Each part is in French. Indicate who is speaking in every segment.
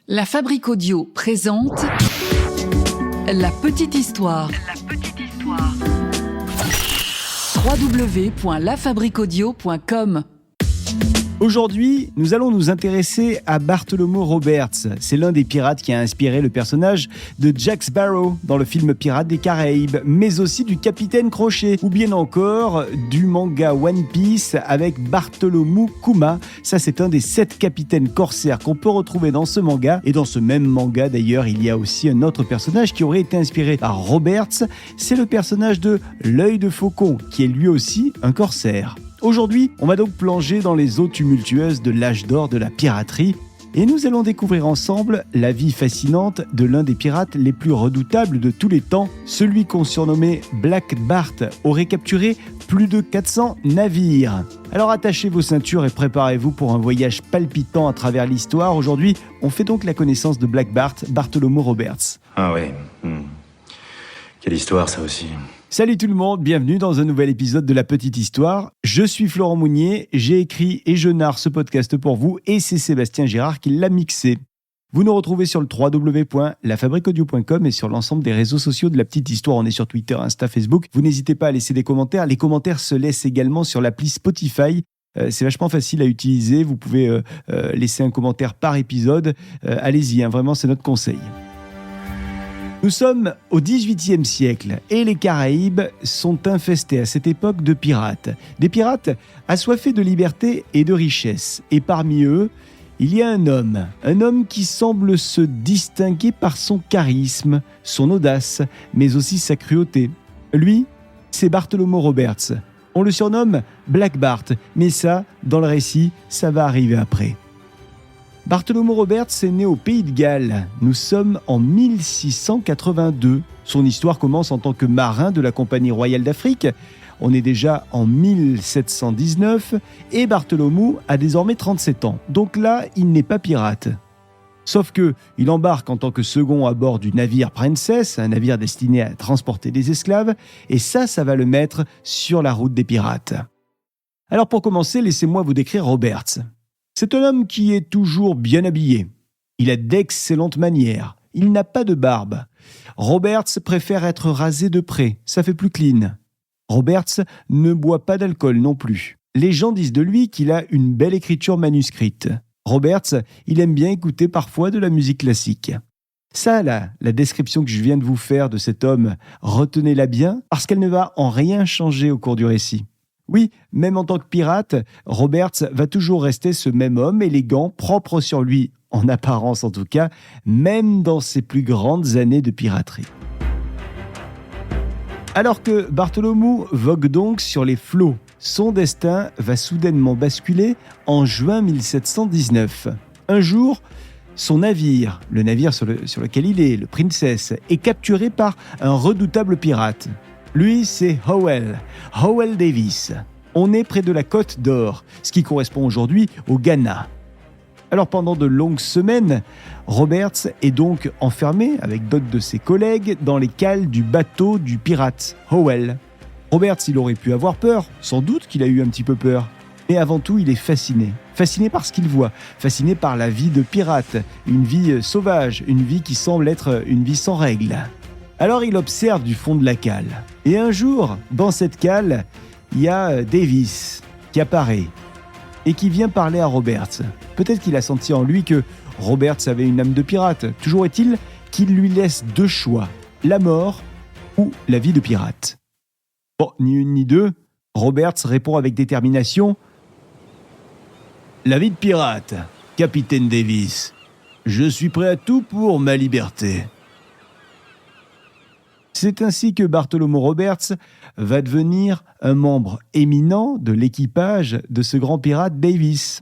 Speaker 1: La Fabrique Audio présente La Petite Histoire. www.lafabriqueaudio.com.
Speaker 2: Aujourd'hui, nous allons nous intéresser à Bartholomew Roberts. C'est l'un des pirates qui a inspiré le personnage de Jack Sparrow dans le film Pirates des Caraïbes, mais aussi du Capitaine Crochet, ou bien encore du manga One Piece avec Bartholomew Kuma. Ça, c'est un des 7 capitaines corsaires qu'on peut retrouver dans ce manga. Et dans ce même manga, d'ailleurs, il y a aussi un autre personnage qui aurait été inspiré par Roberts. C'est le personnage de l'œil de faucon, qui est lui aussi un corsaire. Aujourd'hui, on va donc plonger dans les eaux tumultueuses de l'âge d'or de la piraterie et nous allons découvrir ensemble la vie fascinante de l'un des pirates les plus redoutables de tous les temps. Celui qu'on surnommait Black Bart aurait capturé plus de 400 navires. Alors attachez vos ceintures et préparez-vous pour un voyage palpitant à travers l'histoire. Aujourd'hui, on fait donc la connaissance de Black Bart, Bartholomew Roberts.
Speaker 3: Ah oui. Quelle histoire ça aussi.
Speaker 2: Salut tout le monde, bienvenue dans un nouvel épisode de La Petite Histoire. Je suis Florent Mounier, j'ai écrit et je narre ce podcast pour vous et c'est Sébastien Girard qui l'a mixé. Vous nous retrouvez sur le www.lafabriqueaudio.com et sur l'ensemble des réseaux sociaux de La Petite Histoire. On est sur Twitter, Insta, Facebook. Vous n'hésitez pas à laisser des commentaires. Les commentaires se laissent également sur l'appli Spotify. C'est vachement facile à utiliser. Vous pouvez laisser un commentaire par épisode. Allez-y, vraiment c'est notre conseil. Nous sommes au XVIIIe siècle et les Caraïbes sont infestés à cette époque de pirates. Des pirates assoiffés de liberté et de richesse. Et parmi eux, il y a un homme qui semble se distinguer par son charisme, son audace, mais aussi sa cruauté. Lui, c'est Bartholomew Roberts. On le surnomme Black Bart, mais ça, dans le récit, ça va arriver après. Bartholomew Roberts est né au Pays de Galles. Nous sommes en 1682. Son histoire commence en tant que marin de la Compagnie royale d'Afrique. On est déjà en 1719 et Bartholomew a désormais 37 ans. Donc là, il n'est pas pirate. Sauf que il embarque en tant que second à bord du navire Princess, un navire destiné à transporter des esclaves, et ça va le mettre sur la route des pirates. Alors pour commencer, laissez-moi vous décrire Roberts. C'est un homme qui est toujours bien habillé. Il a d'excellentes manières. Il n'a pas de barbe. Roberts préfère être rasé de près, ça fait plus clean. Roberts ne boit pas d'alcool non plus. Les gens disent de lui qu'il a une belle écriture manuscrite. Roberts, il aime bien écouter parfois de la musique classique. Ça, là, la description que je viens de vous faire de cet homme, retenez-la bien, parce qu'elle ne va en rien changer au cours du récit. Oui, même en tant que pirate, Roberts va toujours rester ce même homme élégant, propre sur lui, en apparence en tout cas, même dans ses plus grandes années de piraterie. Alors que Bartholomew vogue donc sur les flots, son destin va soudainement basculer en juin 1719. Un jour, son navire, le navire sur lequel il est, le Princess, est capturé par un redoutable pirate. Lui, c'est Howell Davis. On est près de la Côte d'Or, ce qui correspond aujourd'hui au Ghana. Alors pendant de longues semaines, Roberts est donc enfermé avec d'autres de ses collègues dans les cales du bateau du pirate Howell. Roberts, il aurait pu avoir peur, sans doute qu'il a eu un petit peu peur. Mais avant tout, il est fasciné par ce qu'il voit, fasciné par la vie de pirate, une vie sauvage, une vie qui semble être une vie sans règles. Alors il observe du fond de la cale. Et un jour, dans cette cale, il y a Davis qui apparaît et qui vient parler à Roberts. Peut-être qu'il a senti en lui que Roberts avait une âme de pirate. Toujours est-il qu'il lui laisse 2 choix, la mort ou la vie de pirate. Bon, ni une ni deux, Roberts répond avec détermination « La vie de pirate, capitaine Davis. Je suis prêt à tout pour ma liberté. » C'est ainsi que Bartholomew Roberts va devenir un membre éminent de l'équipage de ce grand pirate Davis.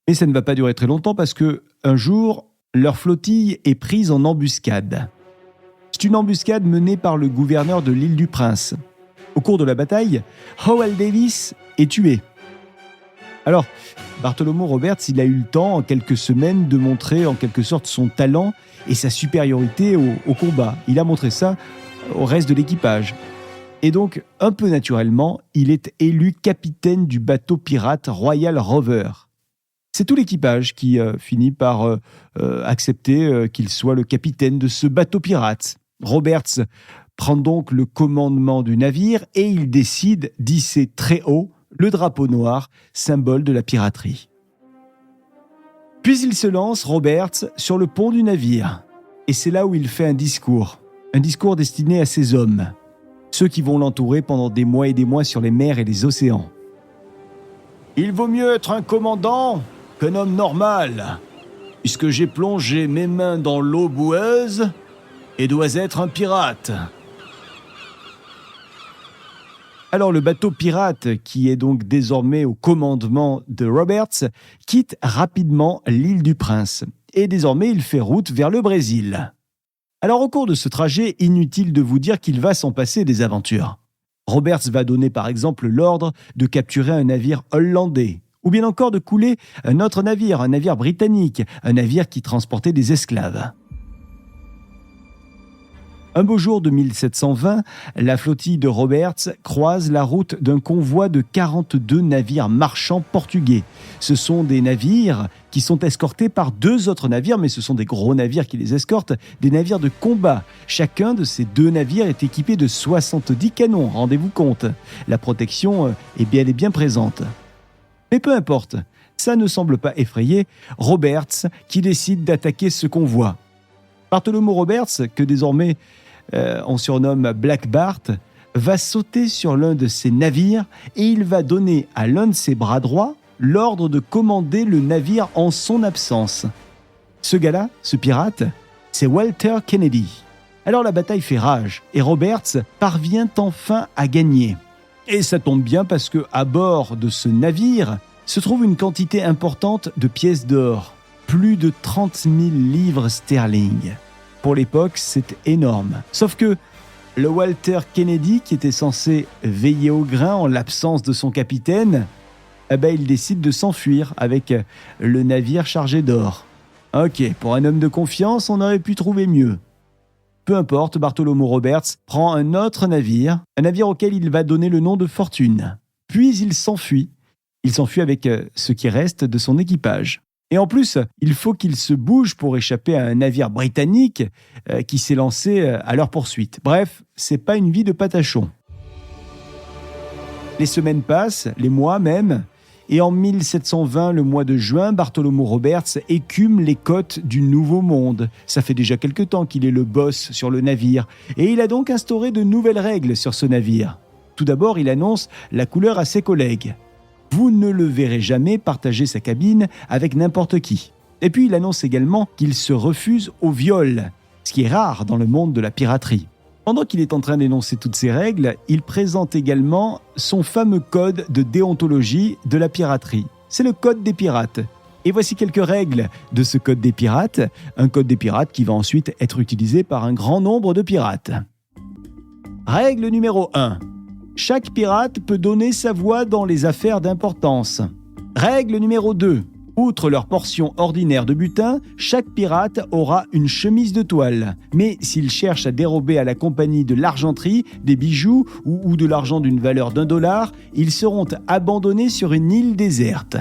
Speaker 2: Mais ça ne va pas durer très longtemps parce que un jour, leur flottille est prise en embuscade. C'est une embuscade menée par le gouverneur de l'île du Prince. Au cours de la bataille, Howell Davis est tué. Alors, Bartholomew Roberts, il a eu le temps en quelques semaines de montrer en quelque sorte son talent et sa supériorité au combat. Il a montré ça au reste de l'équipage. Et donc, un peu naturellement, il est élu capitaine du bateau pirate Royal Rover. C'est tout l'équipage qui finit par accepter qu'il soit le capitaine de ce bateau pirate. Roberts prend donc le commandement du navire et il décide d'hisser très haut le drapeau noir, symbole de la piraterie. Puis il se lance, Roberts, sur le pont du navire. Et c'est là où il fait un discours destiné à ses hommes, ceux qui vont l'entourer pendant des mois et des mois sur les mers et les océans. Il vaut mieux être un commandant qu'un homme normal, puisque j'ai plongé mes mains dans l'eau boueuse et dois être un pirate. Alors le bateau pirate, qui est donc désormais au commandement de Roberts, quitte rapidement l'île du Prince. Et désormais, il fait route vers le Brésil. Alors au cours de ce trajet, inutile de vous dire qu'il va s'en passer des aventures. Roberts va donner par exemple l'ordre de capturer un navire hollandais, ou bien encore de couler un autre navire, un navire britannique, un navire qui transportait des esclaves. Un beau jour de 1720, la flottille de Roberts croise la route d'un convoi de 42 navires marchands portugais. Ce sont des navires qui sont escortés par 2 autres navires, mais ce sont des gros navires qui les escortent, des navires de combat. Chacun de ces 2 navires est équipé de 70 canons, rendez-vous compte. La protection est bel et bien présente. Mais peu importe, ça ne semble pas effrayer Roberts qui décide d'attaquer ce convoi. Bartholomew Roberts, que désormais on surnomme Black Bart, va sauter sur l'un de ses navires et il va donner à l'un de ses bras droits l'ordre de commander le navire en son absence. Ce gars-là, ce pirate, c'est Walter Kennedy. Alors la bataille fait rage et Roberts parvient enfin à gagner. Et ça tombe bien parce que à bord de ce navire se trouve une quantité importante de pièces d'or. Plus de 30 000 livres sterling. Pour l'époque, c'est énorme. Sauf que le Walter Kennedy, qui était censé veiller au grain en l'absence de son capitaine, il décide de s'enfuir avec le navire chargé d'or. Ok, pour un homme de confiance, on aurait pu trouver mieux. Peu importe, Bartholomew Roberts prend un autre navire, un navire auquel il va donner le nom de Fortune. Puis il s'enfuit. Il s'enfuit avec ce qui reste de son équipage. Et en plus, il faut qu'il se bouge pour échapper à un navire britannique qui s'est lancé à leur poursuite. Bref, c'est pas une vie de patachon. Les semaines passent, les mois même, et en 1720, le mois de juin, Bartholomew Roberts écume les côtes du Nouveau Monde. Ça fait déjà quelque temps qu'il est le boss sur le navire, et il a donc instauré de nouvelles règles sur ce navire. Tout d'abord, il annonce la couleur à ses collègues. Vous ne le verrez jamais partager sa cabine avec n'importe qui. Et puis il annonce également qu'il se refuse au viol, ce qui est rare dans le monde de la piraterie. Pendant qu'il est en train d'énoncer toutes ces règles, il présente également son fameux code de déontologie de la piraterie. C'est le code des pirates. Et voici quelques règles de ce code des pirates, un code des pirates qui va ensuite être utilisé par un grand nombre de pirates. Règle numéro 1. Chaque pirate peut donner sa voix dans les affaires d'importance. Règle numéro 2. Outre leur portion ordinaire de butin, chaque pirate aura une chemise de toile. Mais s'il cherche à dérober à la compagnie de l'argenterie, des bijoux ou de l'argent d'une valeur d'$1, ils seront abandonnés sur une île déserte.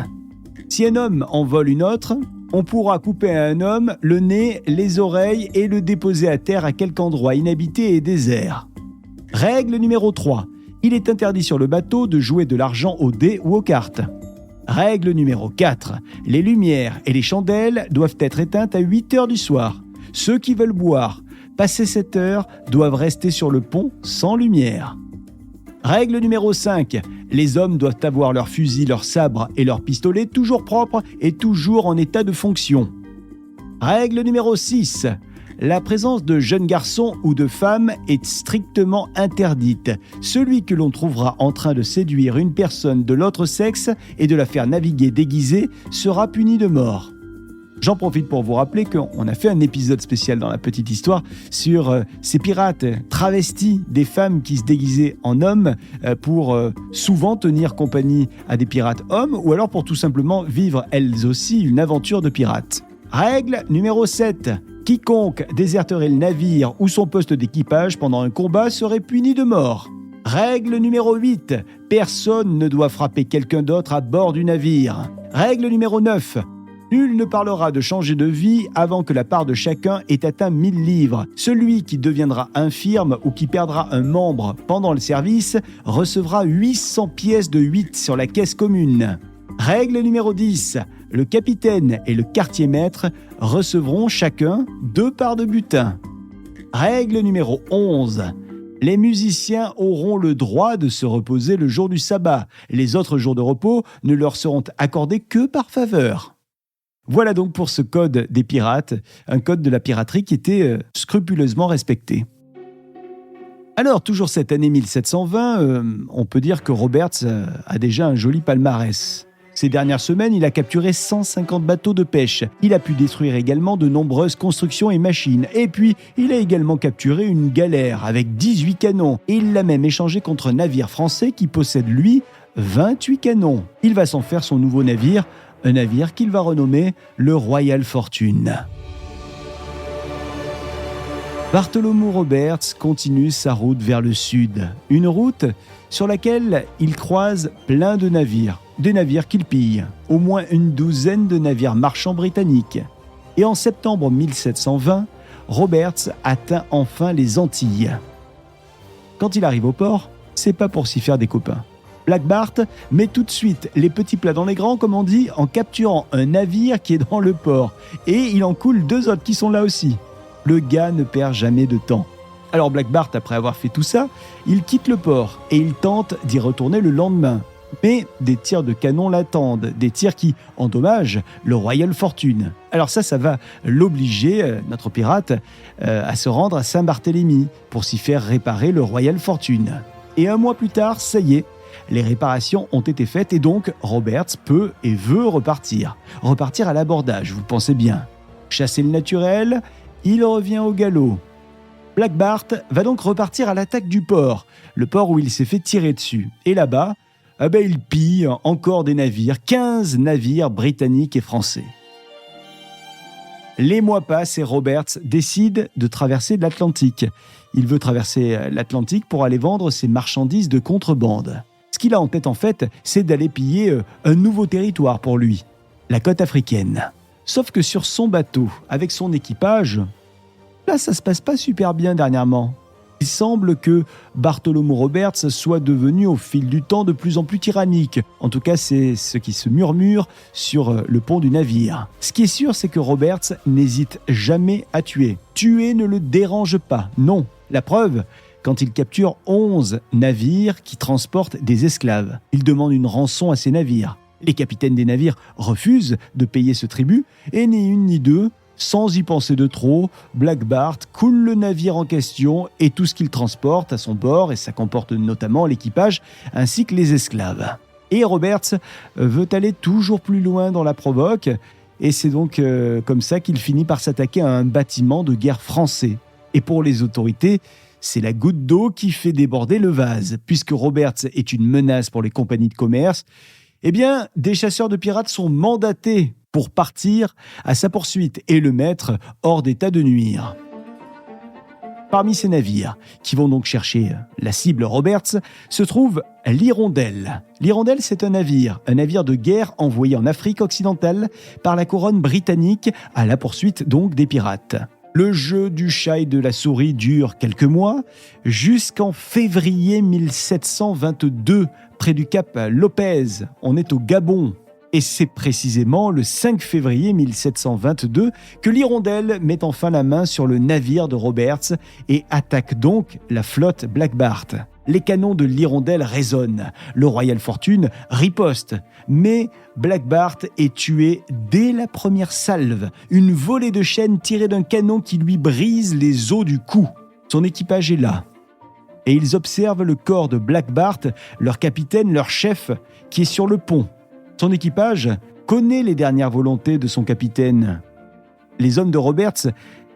Speaker 2: Si un homme en vole une autre, on pourra couper à un homme le nez, les oreilles et le déposer à terre à quelque endroit inhabité et désert. Règle numéro 3. Il est interdit sur le bateau de jouer de l'argent aux dés ou aux cartes. Règle numéro 4. Les lumières et les chandelles doivent être éteintes à 8 heures du soir. Ceux qui veulent boire, passé 7 heures, doivent rester sur le pont sans lumière. Règle numéro 5. Les hommes doivent avoir leurs fusils, leurs sabres et leurs pistolets toujours propres et toujours en état de fonction. Règle numéro 6. La présence de jeunes garçons ou de femmes est strictement interdite. Celui que l'on trouvera en train de séduire une personne de l'autre sexe et de la faire naviguer déguisée sera puni de mort. J'en profite pour vous rappeler qu'on a fait un épisode spécial dans la petite histoire sur ces pirates travestis des femmes qui se déguisaient en hommes pour souvent tenir compagnie à des pirates hommes ou alors pour tout simplement vivre elles aussi une aventure de pirates. Règle numéro 7. Quiconque déserterait le navire ou son poste d'équipage pendant un combat serait puni de mort. Règle numéro 8. Personne ne doit frapper quelqu'un d'autre à bord du navire. Règle numéro 9. Nul ne parlera de changer de vie avant que la part de chacun ait atteint 1000 livres. Celui qui deviendra infirme ou qui perdra un membre pendant le service recevra 800 pièces de 8 sur la caisse commune. Règle numéro 10. Le capitaine et le quartier-maître recevront chacun 2 parts de butin. Règle numéro 11. Les musiciens auront le droit de se reposer le jour du sabbat. Les autres jours de repos ne leur seront accordés que par faveur. Voilà donc pour ce code des pirates, un code de la piraterie qui était scrupuleusement respecté. Alors, toujours cette année 1720, on peut dire que Roberts a déjà un joli palmarès. Ces dernières semaines, il a capturé 150 bateaux de pêche. Il a pu détruire également de nombreuses constructions et machines. Et puis, il a également capturé une galère avec 18 canons. Et il l'a même échangé contre un navire français qui possède, lui, 28 canons. Il va s'en faire son nouveau navire, un navire qu'il va renommer le Royal Fortune. Bartholomew Roberts continue sa route vers le sud. Une route sur laquelle il croise plein de navires. Des navires qu'il pille. Au moins une douzaine de navires marchands britanniques. Et en septembre 1720, Roberts atteint enfin les Antilles. Quand il arrive au port, c'est pas pour s'y faire des copains. Black Bart met tout de suite les petits plats dans les grands, comme on dit, en capturant un navire qui est dans le port. Et il en coule 2 autres qui sont là aussi. Le gars ne perd jamais de temps. Alors Black Bart, après avoir fait tout ça, il quitte le port et il tente d'y retourner le lendemain. Mais des tirs de canon l'attendent, des tirs qui endommagent le Royal Fortune. Alors ça va l'obliger, notre pirate, à se rendre à Saint-Barthélemy pour s'y faire réparer le Royal Fortune. Et 1 mois plus tard, ça y est, les réparations ont été faites et donc Roberts peut et veut repartir. Repartir à l'abordage, vous pensez bien. Chasser le naturel, il revient au galop. Black Bart va donc repartir à l'attaque du port, le port où il s'est fait tirer dessus. Et là-bas, il pille encore des navires, 15 navires britanniques et français. Les mois passent et Roberts décide de traverser l'Atlantique. Il veut traverser l'Atlantique pour aller vendre ses marchandises de contrebande. Ce qu'il a en tête, en fait, c'est d'aller piller un nouveau territoire pour lui, la côte africaine. Sauf que sur son bateau, avec son équipage, là, ça se passe pas super bien dernièrement. Il semble que Bartholomew Roberts soit devenu au fil du temps de plus en plus tyrannique. En tout cas, c'est ce qui se murmure sur le pont du navire. Ce qui est sûr, c'est que Roberts n'hésite jamais à tuer. Tuer ne le dérange pas, non. La preuve, quand il capture 11 navires qui transportent des esclaves. Il demande une rançon à ces navires. Les capitaines des navires refusent de payer ce tribut et ni une ni deux, sans y penser de trop, Black Bart coule le navire en question et tout ce qu'il transporte à son bord, et ça comporte notamment l'équipage ainsi que les esclaves. Et Roberts veut aller toujours plus loin dans la provoque, et c'est donc comme ça qu'il finit par s'attaquer à un bâtiment de guerre français. Et pour les autorités, c'est la goutte d'eau qui fait déborder le vase. Puisque Roberts est une menace pour les compagnies de commerce, eh bien, des chasseurs de pirates sont mandatés pour partir à sa poursuite et le mettre hors d'état de nuire. Parmi ces navires, qui vont donc chercher la cible Roberts, se trouve l'Hirondelle. L'Hirondelle, c'est un navire de guerre envoyé en Afrique occidentale par la couronne britannique à la poursuite donc des pirates. Le jeu du chat et de la souris dure quelques mois, jusqu'en février 1722, près du cap Lopez. On est au Gabon. Et c'est précisément le 5 février 1722 que l'Hirondelle met enfin la main sur le navire de Roberts et attaque donc la flotte Black Bart. Les canons de l'Hirondelle résonnent, le Royal Fortune riposte, mais Black Bart est tué dès la première salve, une volée de chaînes tirée d'un canon qui lui brise les os du cou. Son équipage est là, et ils observent le corps de Black Bart, leur capitaine, leur chef, qui est sur le pont. Son équipage connaît les dernières volontés de son capitaine. Les hommes de Roberts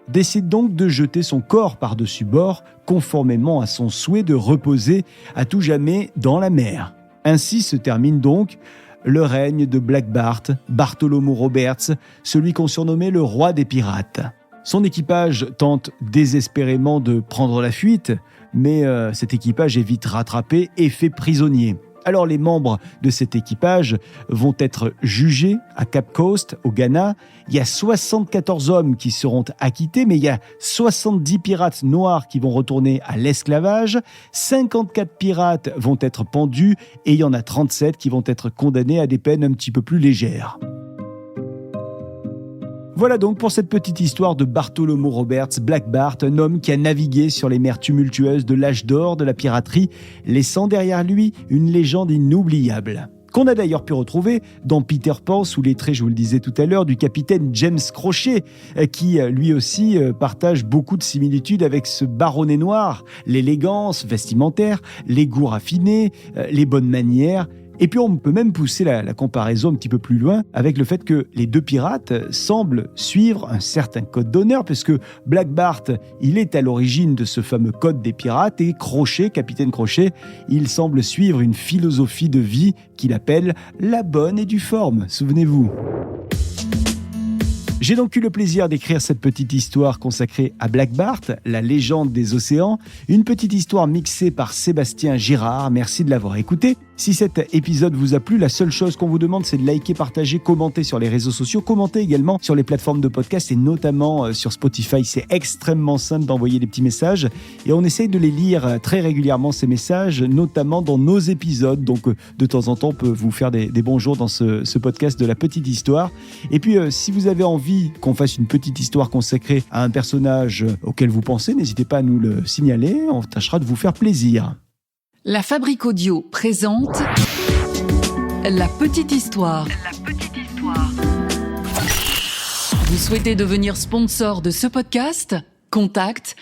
Speaker 2: décident donc de jeter son corps par-dessus bord, conformément à son souhait de reposer à tout jamais dans la mer. Ainsi se termine donc le règne de Black Bart, Bartholomew Roberts, celui qu'on surnommait le roi des pirates. Son équipage tente désespérément de prendre la fuite, mais cet équipage est vite rattrapé et fait prisonnier. Alors les membres de cet équipage vont être jugés à Cape Coast, au Ghana. Il y a 74 hommes qui seront acquittés, mais il y a 70 pirates noirs qui vont retourner à l'esclavage. 54 pirates vont être pendus et il y en a 37 qui vont être condamnés à des peines un petit peu plus légères. Voilà donc pour cette petite histoire de Bartholomew Roberts, Black Bart, un homme qui a navigué sur les mers tumultueuses de l'âge d'or de la piraterie, laissant derrière lui une légende inoubliable. Qu'on a d'ailleurs pu retrouver dans Peter Pan sous les traits, je vous le disais tout à l'heure, du capitaine James Crochet, qui lui aussi partage beaucoup de similitudes avec ce baronnet noir, l'élégance vestimentaire, les goûts raffinés, les bonnes manières. Et puis on peut même pousser la comparaison un petit peu plus loin avec le fait que les deux pirates semblent suivre un certain code d'honneur, parce que Black Bart, il est à l'origine de ce fameux code des pirates, et Crochet, capitaine Crochet, il semble suivre une philosophie de vie qu'il appelle la bonne et due forme, souvenez-vous. J'ai donc eu le plaisir d'écrire cette petite histoire consacrée à Black Bart, la légende des océans, une petite histoire mixée par Sébastien Girard. Merci de l'avoir écouté. Si cet épisode vous a plu, la seule chose qu'on vous demande, c'est de liker, partager, commenter sur les réseaux sociaux, commenter également sur les plateformes de podcast et notamment sur Spotify. C'est extrêmement simple d'envoyer des petits messages et on essaye de les lire très régulièrement, ces messages, notamment dans nos épisodes. Donc de temps en temps, on peut vous faire des bonjours dans ce podcast de la petite histoire. Et puis si vous avez envie qu'on fasse une petite histoire consacrée à un personnage auquel vous pensez, n'hésitez pas à nous le signaler, on tâchera de vous faire plaisir.
Speaker 1: La Fabrique Audio présente La Petite Histoire. Vous souhaitez devenir sponsor de ce podcast ? Contact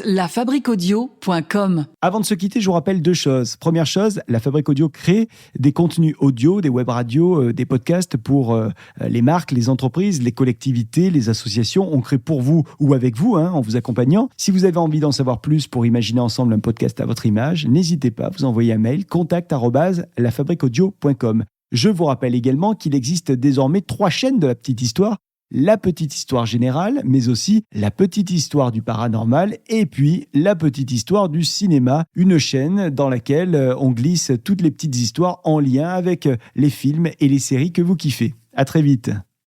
Speaker 1: @lafabriqueaudio.com.
Speaker 2: Avant de se quitter, je vous rappelle deux choses. Première chose, la Fabrique Audio crée des contenus audio, des web radios, des podcasts pour les marques, les entreprises, les collectivités, les associations. On crée pour vous ou avec vous, en vous accompagnant. Si vous avez envie d'en savoir plus pour imaginer ensemble un podcast à votre image, n'hésitez pas à vous envoyer un mail contact@lafabriqueaudio.com. Je vous rappelle également qu'il existe désormais 3 chaînes de la petite histoire. La petite histoire générale, mais aussi la petite histoire du paranormal et puis la petite histoire du cinéma, une chaîne dans laquelle on glisse toutes les petites histoires en lien avec les films et les séries que vous kiffez. À très vite.